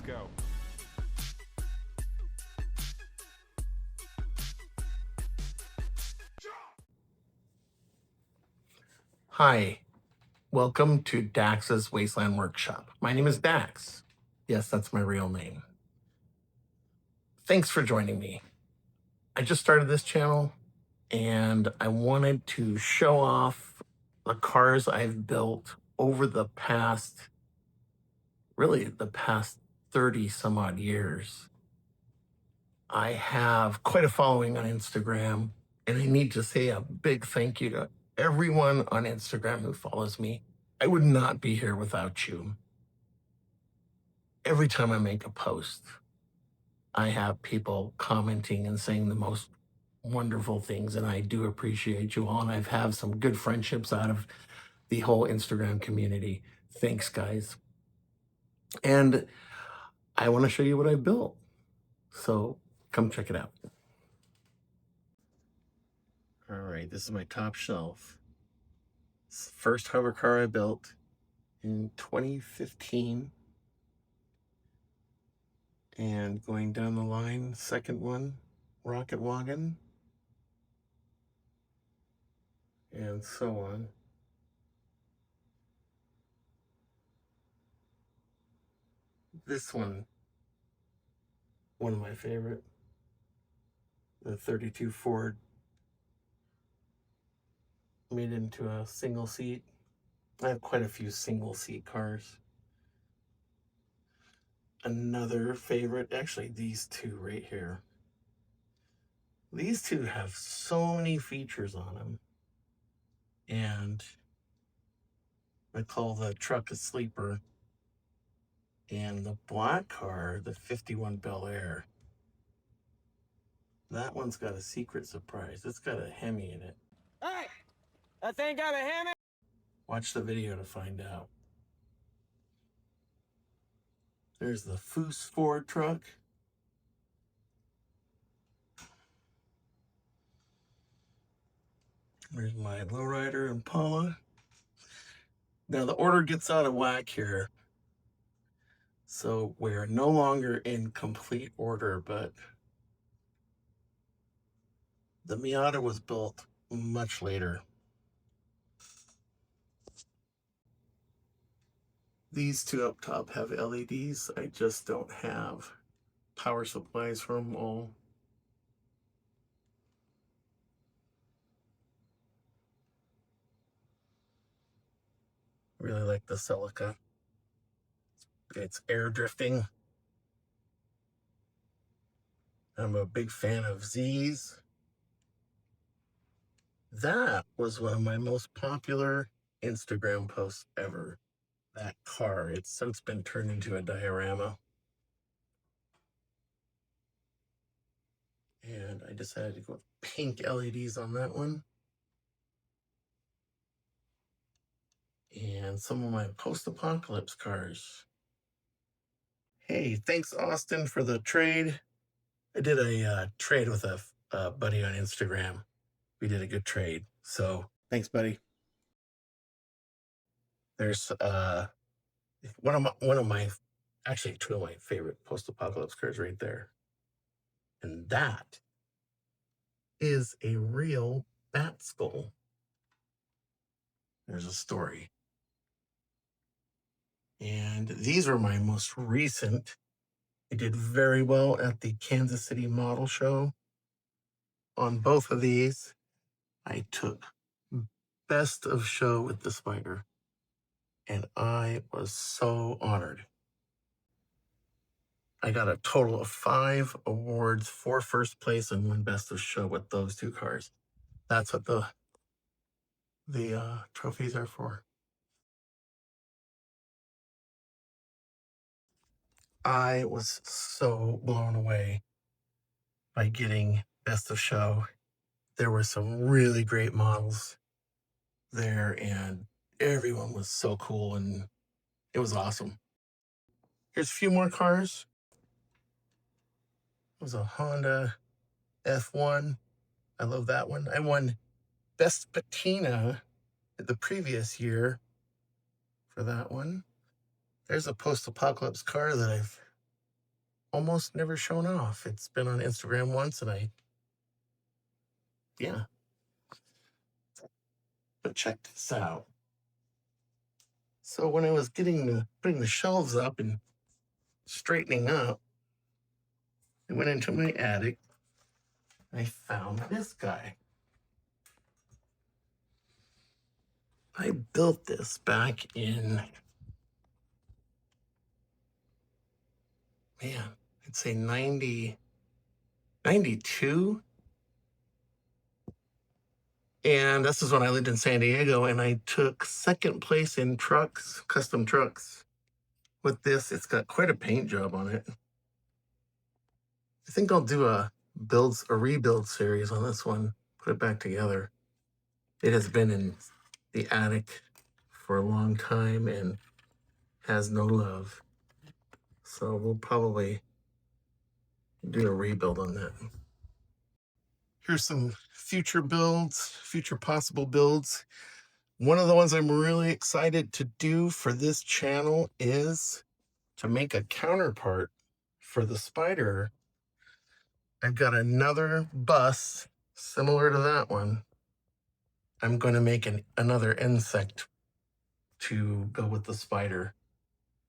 go. Hi, welcome to Dax's Wasteland Workshop. My name is Dax. Yes, that's my real name. Thanks for joining me. I just started this channel and I wanted to show off the cars I've built over the past 30 some odd years. I have quite a following on Instagram, and I need to say a big thank you to everyone on Instagram who follows me. I would not be here without you. Every time I make a post, I have people commenting and saying the most wonderful things, and I do appreciate you all. And I've had some good friendships out of the whole Instagram community. Thanks, guys. And I want to show you what I built. So come check it out. All right, this is my top shelf. It's the first hover car I built in 2015. And going down the line, second one, Rocket Wagon, and so on. This one of my favorite, the 32 Ford, made into a single seat. I have quite a few single seat cars. Another favorite, actually these two right here. These two have so many features on them. And I call the truck a sleeper. And the black car, the 51 Bel Air, that one's got a secret surprise. It's got a Hemi in it. Hey, that thing got a Hemi? Watch the video to find out. There's the Foose Ford truck. There's my lowrider Impala. Now the order gets out of whack here. So we're no longer in complete order, but the Miata was built much later. These two up top have LEDs. I just don't have power supplies for them all. Really like the Celica. It's air drifting. I'm a big fan of Z's. That was one of my most popular Instagram posts ever. That car. It's since been turned into a diorama. And I decided to go with pink LEDs on that one. And some of my post-apocalypse cars. Hey, thanks Austin for the trade. I did a trade with a buddy on Instagram. We did a good trade. So thanks, buddy. There's one of my actually two of my favorite post-apocalypse cars right there. And that is a real bat skull. There's a story. And these are my most recent. I did very well at the Kansas City Model Show. On both of these, I took best of show with the Spider. And I was so honored. I got a total of 5 awards for first place and 1 best of show with those two cars. That's what the trophies are for. I was so blown away by getting best of show. There were some really great models there, and everyone was so cool, and it was awesome. Here's a few more cars. It was a Honda F1. I love that one. I won Best Patina the previous year for that one. There's a post-apocalypse car that I've almost never shown off. It's been on Instagram once, and yeah. But check this out. So when I was putting the shelves up and straightening up, I went into my attic. I found this guy. I built this back in, man, I'd say 92. And this is when I lived in San Diego, and I took second place in trucks, custom trucks with this. It's got quite a paint job on it. I think I'll do a rebuild series on this one, put it back together. It has been in the attic for a long time and has no love. So we'll probably do a rebuild on that. Here's some future builds, future possible builds. One of the ones I'm really excited to do for this channel is to make a counterpart for the spider. I've got another bus similar to that one. I'm going to make another insect to go with the spider.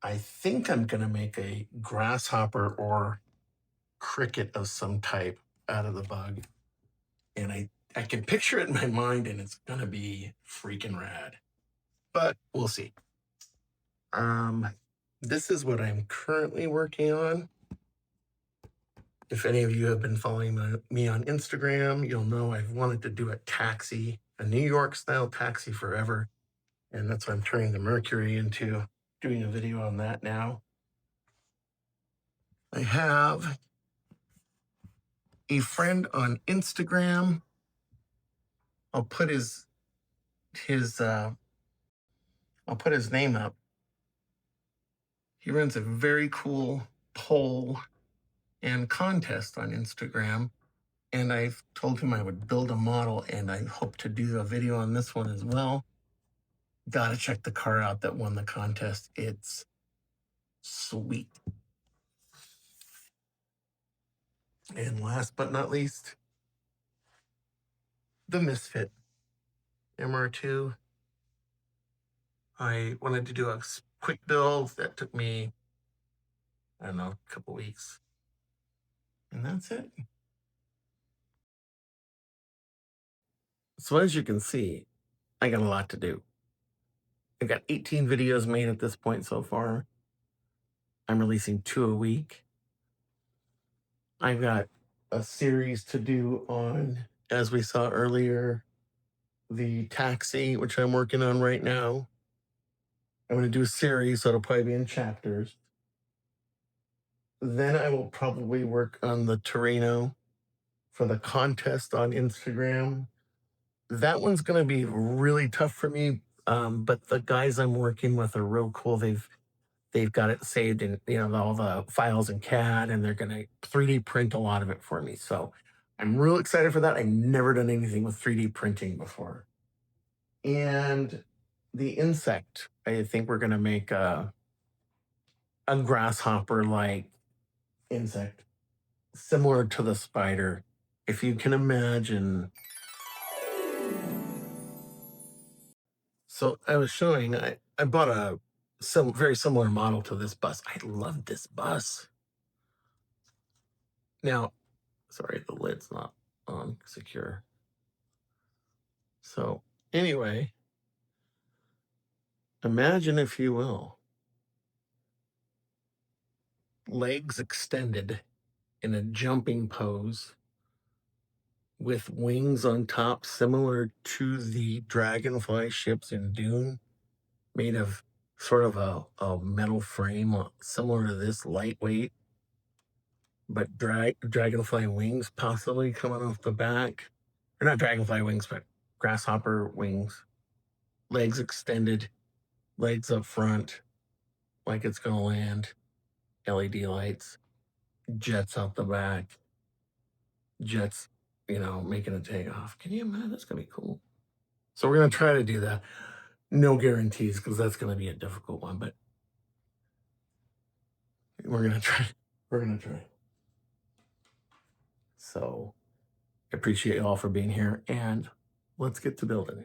I think I'm going to make a grasshopper or cricket of some type out of the bug. And I can picture it in my mind, and it's going to be freaking rad. But we'll see. This is what I'm currently working on. If any of you have been following me on Instagram, you'll know I've wanted to do a New York style taxi forever. And that's what I'm turning the Mercury into, doing a video on that now. I have a friend on Instagram. I'll put his name up. He runs a very cool poll and contest on Instagram. And I've told him I would build a model, and I hope to do a video on this one as well. Gotta check the car out that won the contest. It's sweet. And last but not least, the Misfit MR2. I wanted to do a quick build that took me, I don't know, a couple weeks. And that's it. So as you can see, I got a lot to do. I've got 18 videos made at this point so far. I'm releasing 2 a week. I've got a series to do on, as we saw earlier, the taxi, which I'm working on right now. I'm going to do a series, so it'll probably be in chapters. Then I will probably work on the Torino for the contest on Instagram. That one's going to be really tough for me, but the guys I'm working with are real cool. They've got it saved in all the files in CAD, and they're going to 3D print a lot of it for me. So I'm real excited for that. I've never done anything with 3D printing before. And the insect, I think we're going to make a grasshopper-like insect, similar to the spider. If you can imagine. So I was showing, I bought some very similar model to this bus. I love this bus. Now, sorry, the lid's not on secure. So anyway, imagine, if you will, legs extended in a jumping pose with wings on top, similar to the dragonfly ships in Dune, made of sort of a metal frame, similar to this, lightweight, but dragonfly wings possibly coming off the back. Or not dragonfly wings, but grasshopper wings. Legs extended, legs up front, like it's going to land. LED lights, jets out the back, jets, making a takeoff. Can you imagine? That's going to be cool. So we're going to try to do that. No guarantees, because that's going to be a difficult one, but we're going to We're gonna try. So I appreciate you all for being here, and let's get to building.